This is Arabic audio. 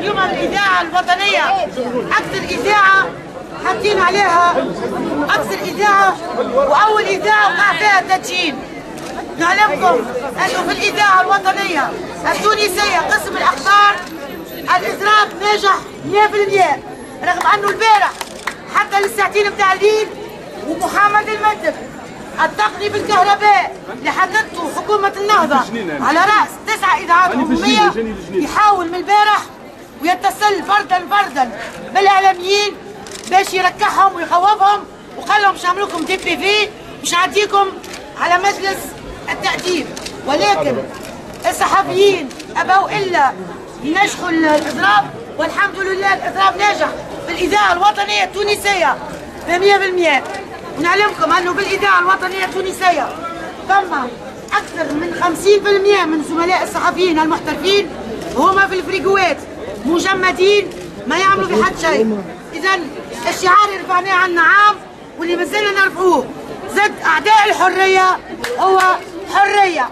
اليوم الإذاعة الوطنية أكثر إذاعة حاطين عليها، أكثر إذاعة وأول إذاعة وقع فيها التدشين. نعلمكم أنه في الإذاعة الوطنية التونسية قسم الأخبار الإضراب ناجح 100%، رغم أنه البارح حتى للساعتين بتاع الليل ومحمد المدب التقني بالكهرباء اللي حددته حكومة النهضة على رأس 9 إذاعات حكومية يحاول من البارح ويتصل فردا بالإعلاميين باش يركعهم ويخوفهم وقال لهم مش هعمل لكم دي بي في، مش هعديكم على مجلس التأديب، ولكن الصحفيين أبوا إلا ينجحوا الإضراب، والحمد لله الإضراب ناجح في الإذاعة الوطنية التونسية 100%. ونعلمكم أنه بالإذاعة الوطنية التونسية ثم أكثر من 50% من زملاء الصحفيين المحترفين هما في الفريقوات مجمدين ما يعملوا في حد شيء. إذا الشعار اللي رفعناه عنا عام واللي مازلنا نرفعوه ضد أعداء الحرية هو حرية.